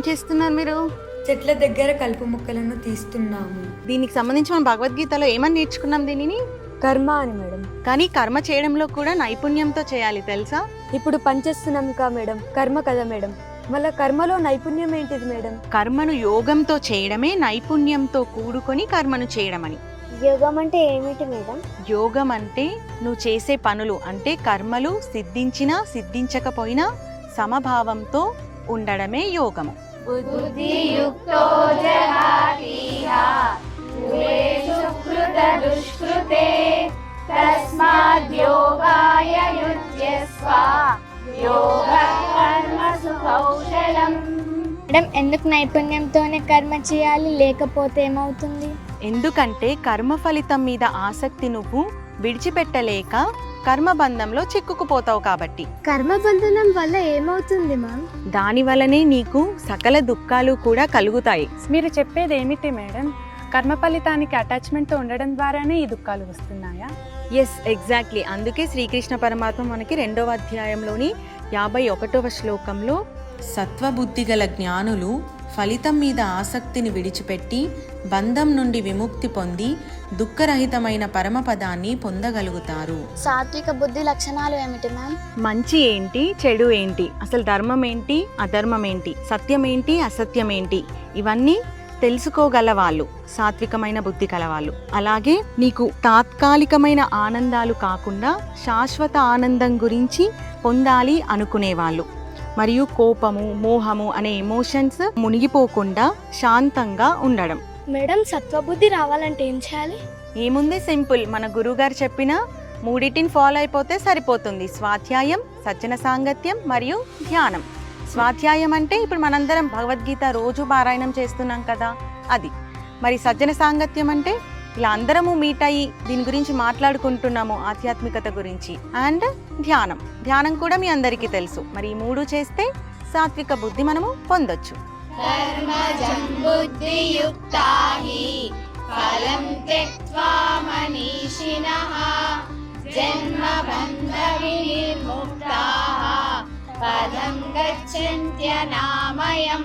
చేస్తున్నారు మీరు? చెట్ల దగ్గర కలుపు మొక్కలను తీస్తున్నాము. దీనికి సంబంధించి మనం భగవద్గీతలో ఏమని నేర్చుకున్నాం దీనిని? కర్మ అని మేడం. కానీ కర్మ చేయడంలో కూడా నైపుణ్యంతో చేయాలి తెలుసా? ఇప్పుడు పనిచేస్తున్నాం కా మేడం, కర్మ కదా మేడం. మళ్ళీ కర్మలో నైపుణ్యం ఏంటిది మేడం? కర్మను యోగంతో చేయడమే నైపుణ్యంతో కూడుకొని కర్మను చేయడం అని. యోగం అంటే ఏమిటి మేడం? యోగం అంటే నువ్వు చేసే పనులు అంటే కర్మలు సిద్ధించినా సిద్ధించకపోయినా సమభావంతో ఉండడమే యోగము. బుద్ధియుక్తో జహాతిహ యువేషు కృత దుష్కృతే తస్మాద్ యోగాయ యుజ్యస్వ యోగః కర్మసు కౌశలం. మేడం, ఎందుకు నైపుణ్యంతోనే కర్మ చేయాలి, లేకపోతే ఏమవుతుంది? ఎందుకంటే కర్మ ఫలితం మీద ఆసక్తి నువ్వు విడిచిపెట్టలేక కర్మబంధంలో చిక్కుకుపోతావు కాబట్టి. కర్మబంధనం వల్ల ఏమవుతుంది మ్యామ్? దాని వల్లనే నీకు సకల దుఃఖాలు కూడా కలుగుతాయి. మీరు చెప్పేది ఏమిటి మేడం? కర్మ ఫలితానికి అటాచ్మెంట్తో ఉండడం ద్వారానే ఈ దుఃఖాలు వస్తున్నాయా? Yes, exactly. అందుకే శ్రీకృష్ణ పరమాత్మ మనకి 2వ అధ్యాయంలోని 51వ శ్లోకంలో సత్వబుద్ధి గల జ్ఞానులు ఫలితం మీద ఆసక్తిని విడిచిపెట్టి బంధం నుండి విముక్తి పొంది దుఃఖరహితమైన పరమపదాన్ని పొందగలుగుతారు. సాత్విక బుద్ధి లక్షణాలు ఏమిటి మ్యామ్? మంచి ఏంటి, చెడు ఏంటి, అసలు ధర్మం ఏంటి, అధర్మం ఏంటి, సత్యం ఏంటి, అసత్యం ఏంటి, ఇవన్నీ తెలుసుకోగల వాళ్ళు సాత్వికమైన బుద్ధి కలవాళ్ళు. అలాగే నీకు తాత్కాలికమైన ఆనందాలు కాకుండా శాశ్వత ఆనందం గురించి పొందాలి అనుకునేవాళ్ళు. మరియు కోపము, మోహము అనే ఎమోషన్స్ మునిగిపోకుండా శాంతంగా ఉండడం. మేడం, సత్వబుద్ధి రావాలంటే ఏం చేయాలి? ఏముంది, సింపుల్. మన గురువుగారు చెప్పిన 3 ఫాలో అయిపోతే సరిపోతుంది. స్వాధ్యాయం, సజ్జన సాంగత్యం మరియు ధ్యానం. స్వాధ్యాయం అంటే ఇప్పుడు మనందరం భగవద్గీత రోజు పారాయణం చేస్తున్నాం కదా, అది. మరి సజ్జన సాంగత్యం అంటే ఇలా అందరము మీట్ అయ్యి దీని గురించి మాట్లాడుకుంటున్నాము, ఆధ్యాత్మికత గురించి. అండ్ ధ్యానం, ధ్యానం కూడా మీ అందరికీ తెలుసు. మరి ఈ 3 చేస్తే సాత్విక బుద్ధి మనము పొందొచ్చు. కర్మజం బుద్ధియుక్తా హి ఫలం త్యక్త్వా మనీషిణః జన్మ బంధ వినిర్ముక్తాః పదం గచ్చన్త్యనామయం.